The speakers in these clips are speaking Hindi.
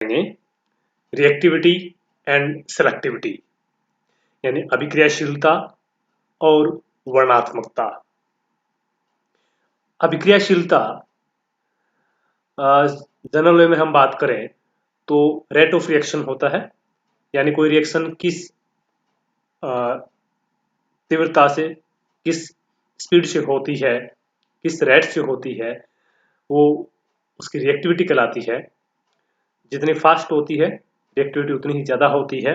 रिएक्टिविटी एंड सेलेक्टिविटी, यानी अभिक्रियाशीलता और वर्णात्मकता। अभिक्रियाशीलता जनरल वे में हम बात करें तो रेट ऑफ रिएक्शन होता है, यानी कोई रिएक्शन किस तीव्रता से, किस स्पीड से होती है, किस रेट से होती है, वो उसकी रिएक्टिविटी कहलाती है। जितनी फास्ट होती है रिएक्टिविटी उतनी ही ज़्यादा होती है।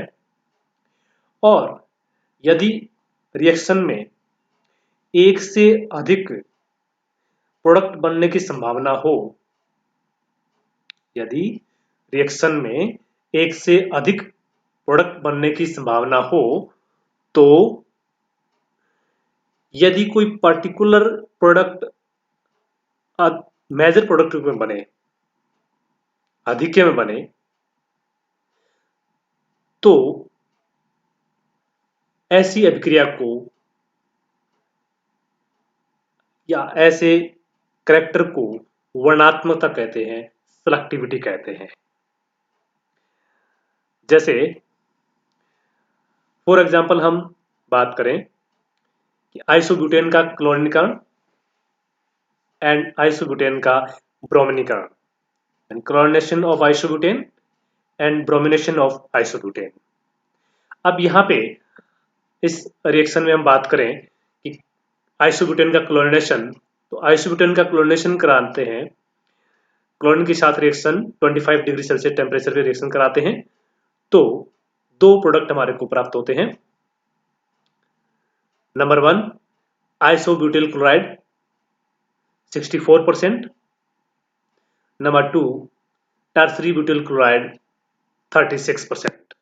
और यदि रिएक्शन में एक से अधिक प्रोडक्ट बनने की संभावना हो, यदि रिएक्शन में एक से अधिक प्रोडक्ट बनने की संभावना हो, तो यदि कोई पर्टिकुलर प्रोडक्ट मेजर प्रोडक्ट में बने, अधिक्य में बने, तो ऐसी अभिक्रिया को या ऐसे करैक्टर को वर्णात्मकता कहते हैं, सेलेक्टिविटी कहते हैं। जैसे फॉर एग्जांपल हम बात करें कि आइसोब्यूटेन का क्लोरीनीकरण एंड आइसोब्यूटेन का ब्रोमीनीकरण, and chlorination of isobutane and bromination of isobutane. अब यहाँ पे इस रिएक्शन में हम बात करें कि आइसोब्यूटेन का क्लोरीनेशन, तो आइसोब्यूटेन का क्लोरीनेशन कराते हैं, क्लोरीन के साथ रिएक्शन 25 डिग्री सेल्सियस टेम्परेचर पे रिएक्शन कराते हैं, तो दो प्रोडक्ट हमारे को प्राप्त होते हैं। Number 1 isobutyl chloride 64%, number 2 tertiary butyl chloride 36%।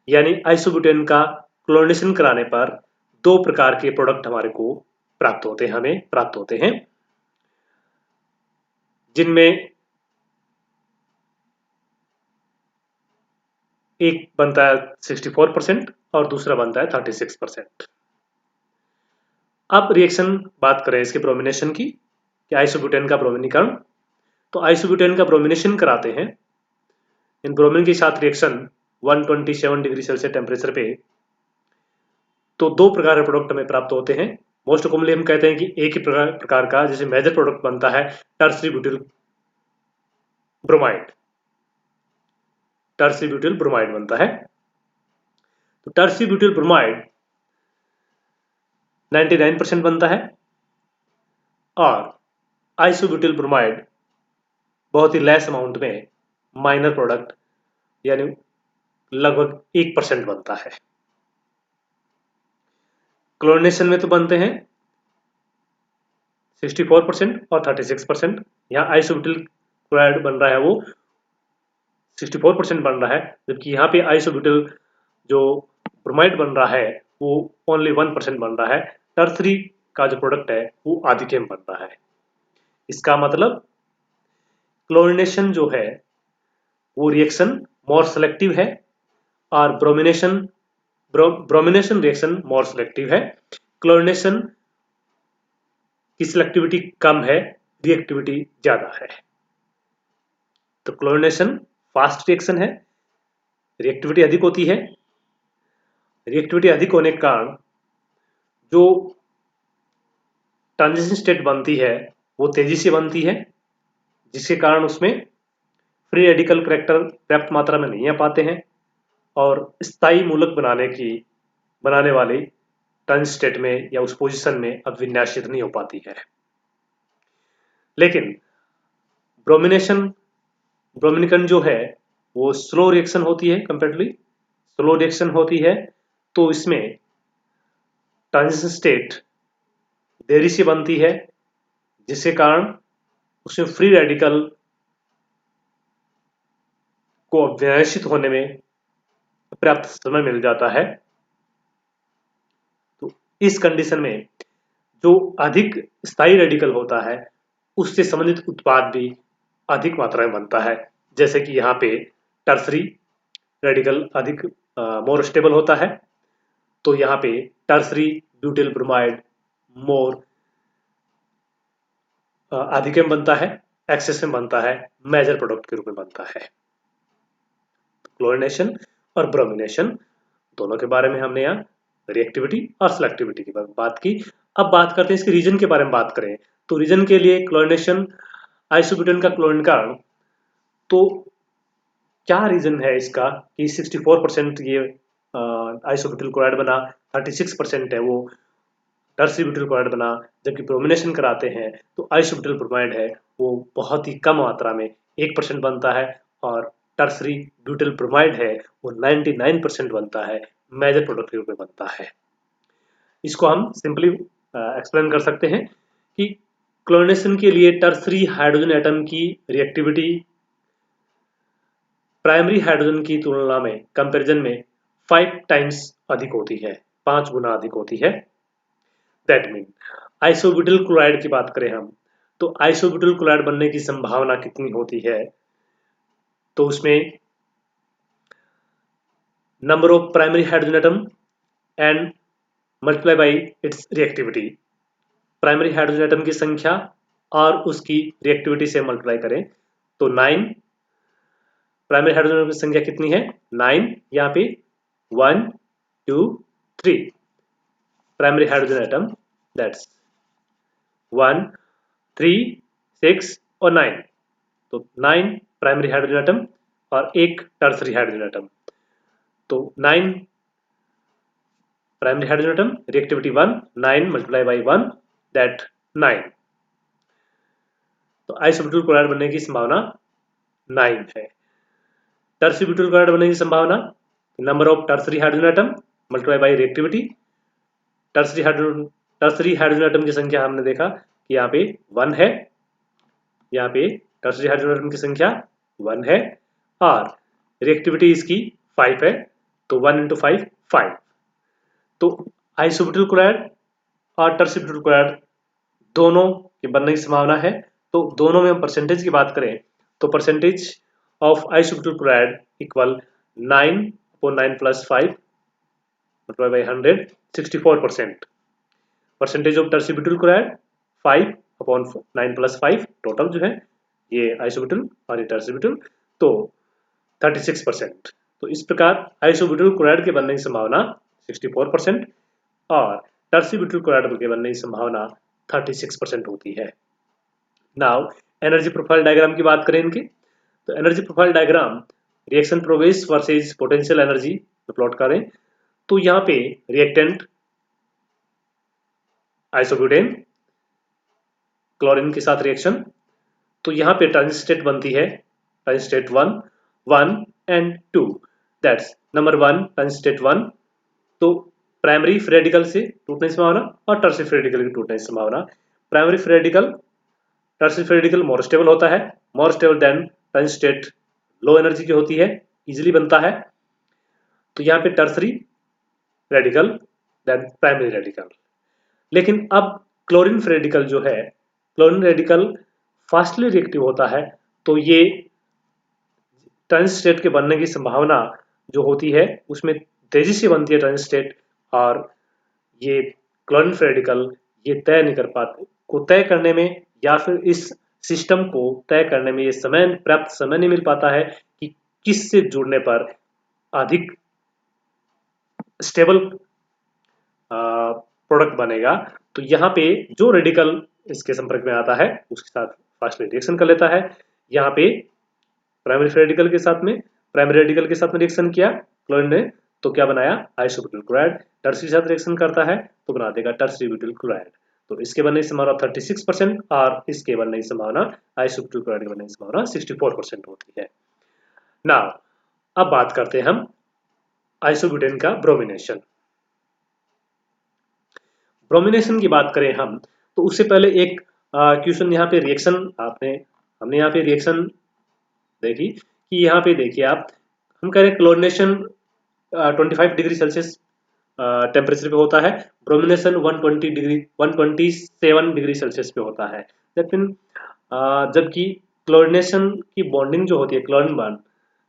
यानी आइसोब्यूटेन का क्लोरीनेशन कराने पर दो प्रकार के प्रोडक्ट हमारे को प्राप्त होते हैं, जिनमें एक बनता है 64% और दूसरा बनता है 36%। अब रिएक्शन बात करें इसके ब्रोमिनेशन की, कि आइसोब्यूटेन का ब्रोमिनीकरण, तो आइसोब्यूटेन का ब्रोमिनेशन कराते हैं, इन ब्रोमीन के साथ रिएक्शन 127 डिग्री सेल्सियस टेम्परेचर पे, तो दो प्रकार के प्रोडक्ट हमें प्राप्त होते हैं। मोस्ट कॉमनली हम कहते हैं कि एक ही प्रकार का जैसे मेजर प्रोडक्ट बनता है tertiary butyl bromide, tertiary butyl bromide बनता है। तो टर्सरी ब्यूटिल ब्रोमाइड 99% बनता है और आइसोब्यूटिल ब्रोमाइड बहुत ही लेस अमाउंट में, माइनर प्रोडक्ट यानी लगभग 1% बनता है। क्लोरीनेशन में तो बनते हैं 64% और 36%। यहाँ आइसोब्यूटिल क्लोराइड बन रहा है वो 64% बन रहा है, जबकि यहाँ पे आइसोब्यूटिल जो ब्रोमाइड बन रहा है वो ओनली 1% बन रहा है। टर्सरी का जो प्रोडक्ट है वो अधिक में बन रहा है। इसका मतलब क्लोरीनेशन जो है वो रिएक्शन मोर सेलेक्टिव है और ब्रोमिनेशन रिएक्शन मोर सेलेक्टिव है। क्लोरीनेशन की सिलेक्टिविटी कम है, रिएक्टिविटी ज्यादा है। तो क्लोरीनेशन फास्ट रिएक्शन है, रिएक्टिविटी अधिक होती है। रिएक्टिविटी अधिक होने के कारण जो ट्रांजिशन स्टेट बनती है वो तेजी से बनती है, जिसके कारण उसमें फ्री रेडिकल करैक्टर पर्याप्त मात्रा में नहीं आ पाते हैं और स्थायी मूलक बनाने वाली ट्रांजिशन स्टेट में या उस पोजीशन में अब विन्यासित नहीं हो पाती है। लेकिन ब्रोमिनेशन जो है वो स्लो रिएक्शन होती है, कंपैरेटिवली स्लो रिएक्शन होती है, तो इसमें ट्रांजिशन स्टेट देरी से बनती है, जिसके कारण उसमें फ्री रेडिकल को विन्यासित होने में पर्याप्त समय मिल जाता है। तो इस कंडीशन में जो अधिक स्थायी रेडिकल होता है उससे संबंधित उत्पाद भी अधिक मात्रा में बनता है। जैसे कि यहाँ पे टर्सरी रेडिकल अधिक मोर स्टेबल होता है, तो यहाँ पे टर्सरी ब्यूटिल ब्रोमाइड मोर अधिक में बनता है एक्सेस में बनता है, मेजर प्रोडक्ट के रूप में बनता है। क्लोरीनेशन और ब्रोमिनेशन दोनों के बारे में हमने यहाँ रिएक्टिविटी और सिलेक्टिविटी की बात की। अब बात करते हैं इसके रीजन के बारे में बात करें तो रीजन के लिए क्लोरीनेशन आइसोब्यूटेन का क्लोरीनीकरण, तो क्या रीजन है इसका कि 64% ये आइसोब्यूटिल क्लोराइड बना, 36% है वो टर्सरी ब्यूटिल क्लोराइड बना, जबकि ब्रोमिनेशन कराते हैं तो आइसोब्यूटिल ब्रोमाइड है वो बहुत ही कम मात्रा में 1% बनता है, और टर्सरी ब्यूटिल ब्रोमाइड है वो 99% बनता है, मेजर प्रोडक्ट के रूप में बनता है। इसको हम सिंपली एक्सप्लेन कर सकते हैं कि क्लोरीनेशन के लिए टर्सरी हाइड्रोजन एटम की रिएक्टिविटी प्राइमरी हाइड्रोजन की तुलना में कंपैरिजन में 5 टाइम्स अधिक होती है, 5 गुना अधिक होती है। दैट मीन आइसोब्यूटिल क्लोराइड की बात करें हम तो आइसोब्यूटिल क्लोराइड बनने की संभावना कितनी होती है, तो उसमें number of primary hydrogen atom and multiply by its reactivity, primary hydrogen atom की संख्या और उसकी रिएक्टिविटी से मल्टीप्लाई करें तो 9, प्राइमरी हाइड्रोजन एटम की संख्या कितनी है 9, यहाँ पे 1 2 3 प्राइमरी हाइड्रोजन एटम, दैट्स 1 3 6 और 9, तो 9 प्राइमरी हाइड्रोजन एटम और एक टर्सरी हाइड्रोजन एटम, तो 9 primary hydrogen atom reactivity 1, 9 multiply by 1 that 9, तो आइसोब्यूटिल क्लोराइड बनने की संभावना 9 है। टर्सरी ब्यूटिल क्लोराइड बनने की संभावना number of tertiary hydrogen atom multiply by reactivity, tertiary hydrogen atom की संख्या हमने देखा कि यहाँ पे 1 है, यहाँ पे टर्सरी हाइड्रोजन एटम की संख्या 1 है और रिएक्टिविटी इसकी 5 है, तो 1 × 5 5, तो आइसोब्यूटिल क्लोराइड और टर्सरी ब्यूटिल क्लोराइड दोनों के बनने की संभावना है। तो दोनों में हम परसेंटेज की बात करें तो percentage of isobutyl chloride equal 9/9 + 5 multiplied by 100 64%, percentage of tertiary butyl chloride 5/9 + 5 total जो है ये आइसोब्यूटिल और ये टर्सरी ब्यूटिल, तो 36%। तो इस प्रकार आइसोब्यूटिल क्लोराइड के बनने की संभावना 64% और टर्सरी ब्यूटिल क्लोराइड के बनने की संभावना 36% होती है। नाउ एनर्जी प्रोफाइल डायग्राम की बात करें इनकी, तो energy profile diagram reaction progress versus potential energy plot करें तो यहाँ पे रिएक्टेंट आइसोब्यूटेन क्लोरीन के साथ रिएक्शन, तो यहाँ पे ट्रांजिशन स्टेट बनती है transition state 1 and 2, that's number 1 transition state 1, तो प्राइमरी फ्री रेडिकल से टूटने की संभावना और टर्सरी फ्री रेडिकल की टूटने की संभावना, primary free radical tertiary free radical more stable होता है, more stable than transition state low energy की होती है, इजीली बनता है, तो यहाँ पे tertiary radical than primary radical. लेकिन अब क्लोरीन फ्री रेडिकल जो है, क्लोरीन रेडिकल फास्टली रिएक्टिव होता है, तो ये ट्रांजिशन स्टेट के बनने की संभावना जो होती है उसमें तेजी से बनती है ट्रांजिशन स्टेट, और ये क्लोरीन फ्री रेडिकल ये तय नहीं कर पाते, को तय करने में या फिर इस सिस्टम को तय करने में ये पर्याप्त समय नहीं मिल पाता है कि किस से जुड़ने पर अधिक स्टेबल प्रोडक्ट बनेगा। तो यहाँ पे जो रेडिकल इसके संपर्क में आता है उसके साथ फास्टली रिएक्शन कर लेता है। यहाँ पे प्राइमरी रेडिकल के साथ में रिएक्शन किया क्लोरीन ने, तो क्या बनाया आइसोब्यूटिल क्लोराइड, टर्सरी के साथ रिएक्शन करता है तो बना देगा टर्सरी ब्यूटिल क्लोराइड, तो इसके बनने की संभावना 36% और इसके बनने की संभावना आइसोब्यूटिल क्लोराइड के बनने की संभावना 64% होती है। नाउ अब बात करते हैं हम आइसोब्यूटेन का ब्रोमिनेशन। ब्रोमिनेशन की बात करें हम तो उससे पहले एक क्वेश्चन यहाँ पे रिएक्शन हमने यहाँ पे रिएक्शन देखी कि यहाँ पे देखिए आप, हम कह रहे हैं क्लोरीनेशन 25 डिग्री सेल्सियस टेम्परेचर पे होता है, ब्रोमिनेशन 127 डिग्री सेल्सियस पे होता है, लेकिन जबकि क्लोरीनेशन की बॉन्डिंग जो होती है, क्लोरीन बॉन्ड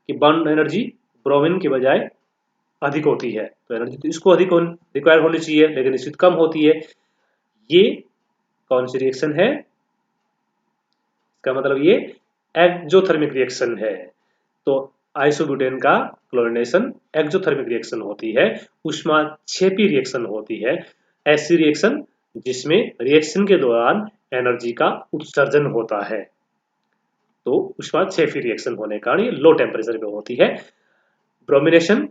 की बॉन्ड एनर्जी ब्रोमीन के बजाय अधिक होती है, तो एनर्जी तो इसको अधिक रिक्वायर होनी चाहिए लेकिन इसकी कम होती है। ये कौन सी रिएक्शन है, इसका मतलब ये एक्जोथर्मिक रिएक्शन है। तो आइसोब्यूटेन का क्लोरीनेशन एक्जोथर्मिक रिएक्शन होती है, ऊष्माक्षेपी रिएक्शन होती है। ऐसी रिएक्शन जिसमें रिएक्शन के दौरान एनर्जी का उत्सर्जन होता है, तो ऊष्माक्षेपी रिएक्शन होने के कारण ये लो टेम्परेचर पे होती है। ब्रोमिनेशन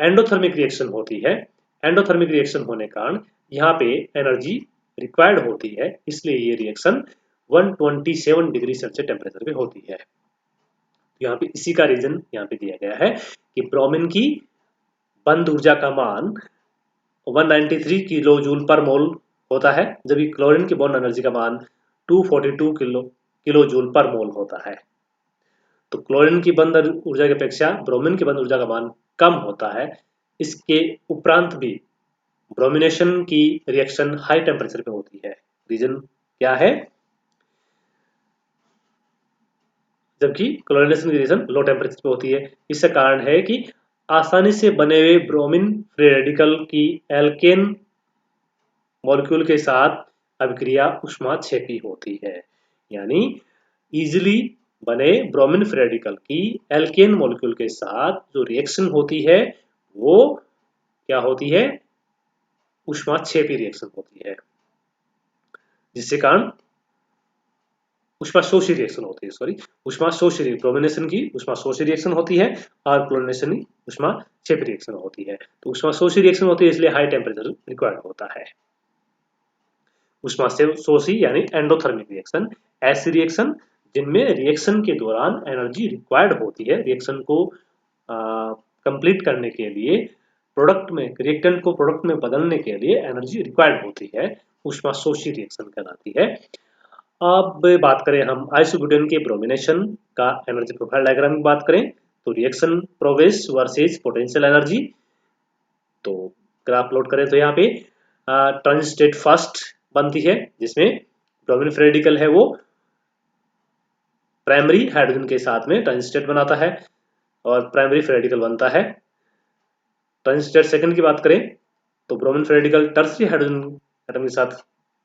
एंडोथर्मिक रिएक्शन होती है। एंडोथर्मिक रिएक्शन होने के कारण यहाँ पे एनर्जी रिक्वायर्ड होती है, इसलिए ये रिएक्शन 127 डिग्री सेल्सियस टेम्परेचर पे होती है। यहाँ पे इसी का रीजन यहाँ पे दिया गया है कि ब्रोमीन की बंद ऊर्जा का मान 193 किलो जूल पर मोल होता है, जबकि क्लोरीन की बॉन्ड एनर्जी का मान 242 किलो जूल पर मोल होता है। तो क्लोरीन की बंद ऊर्जा की अपेक्षा ब्रोमीन की बंद ऊर्जा का मान कम होता है। इसके उपरांत भी ब्रोमिनेशन की रिएक्शन हाई टेम्परेचर पे होती है। रीजन क्या है? जबकि क्लोरीनेशन की रिएक्शन लो टेम्परेचर पे होती है। इसका कारण है कि आसानी से बने हुए ब्रोमीन फ्री रेडिकल की एल्केन मॉलिक्यूल के साथ अभिक्रिया ऊष्माक्षेपी होती है। यानी इजीली बने ब्रोमीन फ्री रेडिकल की एल्केन मॉलिक्यूल के साथ जो रिएक्शन होती है वो क्या होती है? ऊष्माक्षेपी रिएक्शन होती है, जिससे कारण ऊष्माशोषी रिएक्शन होती है। सॉरी, ऊष्माशोषी ब्रोमिनेशन की ऊष्माशोषी रिएक्शन होती है और क्लोरीनेशन की ऊष्माक्षेपी रिएक्शन होती है। तो ऊष्माशोषी रिएक्शन होती है इसलिए हाई टेम्परेचर रिक्वायर्ड होता है। ऊष्माशोषी यानी एंडोथर्मिक रिएक्शन ऐसी रिएक्शन जिनमें रिएक्शन के दौरान एनर्जी रिक्वायर्ड होती है। रिएक्शन को कंप्लीट करने के लिए प्रोडक्ट में रिएक्टेंट को प्रोडक्ट में बदलने के लिए एनर्जी रिक्वायर्ड होती है, ऊष्माशोषी रिएक्शन कहलाती है। अब बात करें हम आइसोब्यूटेन के ब्रोमिनेशन का एनर्जी प्रोफाइल डायग्राम की बात करें तो reaction progress versus potential energy. तो ग्राफ प्लॉट करें तो यहाँ पे ट्रांजिट स्टेट फर्स्ट बनती है, जिसमें ब्रोमीन फ्री रेडिकल है वो प्राइमरी हाइड्रोजन के साथ में ट्रांजिट स्टेट बनाता है और प्राइमरी फ्री रेडिकल बनता है। ट्रांजिट स्टेट सेकंड की बात करें तो bromine free radical tertiary hydrogen atom के साथ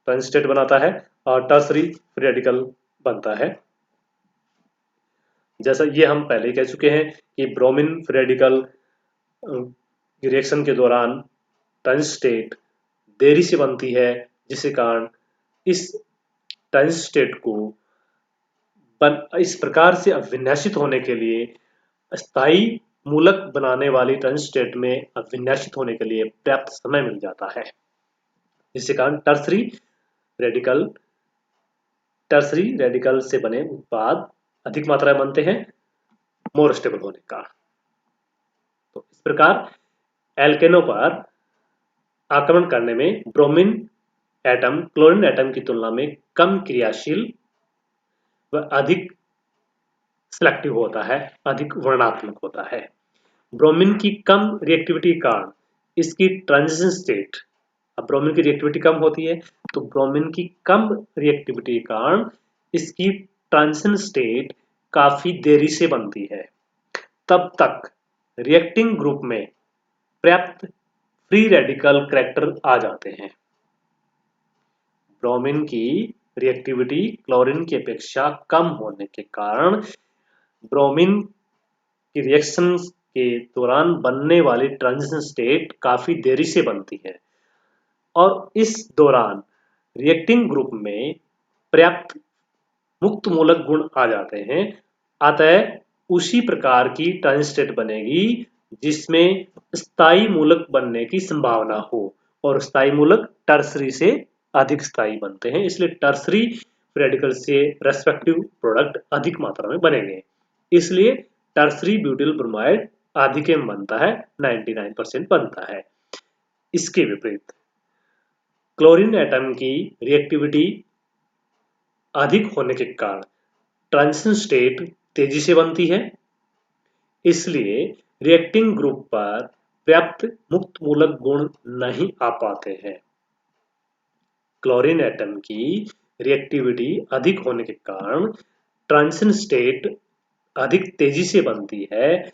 ट्रांजिट स्टेट बनाता है और टर्सरी फ्री रेडिकल बनता है। जैसा ये हम पहले कह चुके हैं कि ब्रोमीन फ्री रेडिकल रिएक्शन के दौरान ट्रांजिट स्टेट देरी से बनती है, जिसके कारण इस ट्रांजिट स्टेट को इस प्रकार से अविन्यासित होने के लिए स्थायी मूलक बनाने वाली ट्रांजिट स्टेट में अविन्यासित होने के लिए पर्याप्त समय मिल जाता है, जिसके कारण टर्सरी रेडिकल से बने उत्पाद अधिक मात्रा में बनते हैं मोर स्टेबल होने का। तो इस प्रकार एल्केनों पर आक्रमण करने में ब्रोमीन एटम क्लोरीन एटम की तुलना में कम क्रियाशील व अधिक सिलेक्टिव होता है, अधिक वर्णात्मक होता है। ब्रोमीन की कम रिएक्टिविटी के कारण इसकी ट्रांजिशन स्टेट, अब ब्रोमीन की रिएक्टिविटी कम होती है तो ब्रोमीन की कम रिएक्टिविटी के कारण इसकी ट्रांजिशन स्टेट काफी देरी से बनती है। तब तक रिएक्टिंग ग्रुप में पर्याप्त फ्री रेडिकल करैक्टर आ जाते हैं। ब्रोमीन की रिएक्टिविटी क्लोरीन की अपेक्षा कम होने के कारण ब्रोमीन की रिएक्शन के दौरान बनने वाली ट्रांजिशन स्टेट काफी देरी से बनती है और इस दौरान रिएक्टिंग ग्रुप में पर्याप्त मुक्त मूलक गुण आ जाते हैं। अतः उसी प्रकार की ट्रांजिशन स्टेट बनेगी जिसमें स्थायी मूलक बनने की संभावना हो और स्थायी मूलक टर्सरी से अधिक स्थायी बनते हैं, इसलिए टर्सरी रेडिकल से रेस्पेक्टिव प्रोडक्ट अधिक मात्रा में बनेंगे। इसलिए टर्सरी ब्यूटिल ब्रोमाइड अधिक में बनता है, 99% बनता है। इसके विपरीत क्लोरीन एटम की रिएक्टिविटी अधिक होने के कारण ट्रांजिशन स्टेट तेजी से बनती है, इसलिए रिएक्टिंग ग्रुप पर पर्याप्त मुक्त मूलक गुण नहीं आ पाते हैं। क्लोरीन एटम की रिएक्टिविटी अधिक होने के कारण ट्रांजिशन स्टेट अधिक तेजी से बनती है,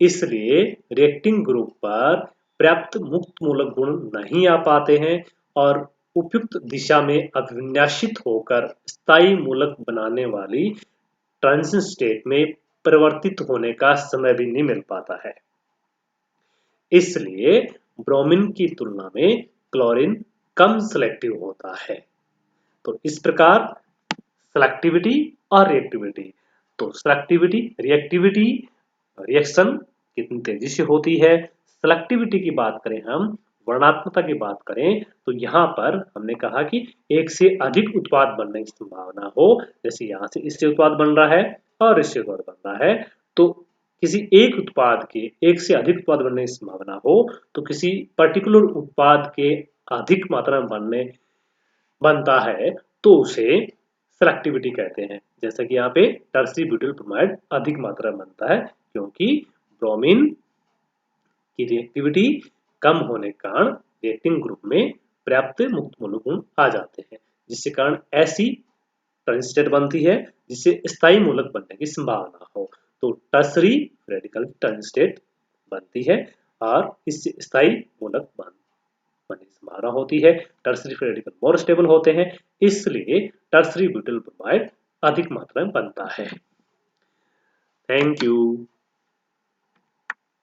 इसलिए रिएक्टिंग ग्रुप पर पर्याप्त मुक्त मूलक गुण नहीं आ पाते हैं और उपयुक्त दिशा में अभिविन्यासित होकर स्थायी मूलक बनाने वाली ट्रांजिशन स्टेट में परिवर्तित होने का समय भी नहीं मिल पाता है। इसलिए ब्रोमीन की तुलना में क्लोरीन कम सिलेक्टिव होता है। तो इस प्रकार सेलेक्टिविटी और रिएक्टिविटी, तो सेलेक्टिविटी रिएक्टिविटी रिएक्शन कितनी तेजी से होती है। सेलेक्टिविटी की बात करें, हम वर्णात्मकता की बात करें, तो यहाँ पर हमने कहा कि एक से अधिक उत्पाद बनने की संभावना हो, जैसे यहाँ से इससे उत्पाद बन रहा है और इससे उत्पाद बन रहा है, तो किसी एक उत्पाद के एक से अधिक उत्पाद बनने की संभावना हो, तो किसी पर्टिकुलर उत्पाद के अधिक मात्रा में बनता है तो उसे सेलेक्टिविटी कहते हैं। जैसा कि यहाँ पे टर्सरी ब्यूटाइल ब्रोमाइड अधिक मात्रा में बनता है, क्योंकि ब्रोमीन की रिएक्टिविटी कम होने के कारण रिएक्टिंग ग्रुप में पर्याप्त मुक्त मूलक गुण आ जाते हैं, जिसके कारण ऐसी ट्रांजिशन स्टेट बनती है जिससे स्थायी मूलक बनने की संभावना हो। तो टर्सरी रेडिकल ट्रांजिशन स्टेट बनती है और इससे स्थायी मूलक बनने की संभावना होती है। टर्सरी रेडिकल मोर स्टेबल होते हैं, इसलिए टर्सरी ब्यूटाइल ब्रोमाइड अधिक मात्रा में बनता है। Thank you.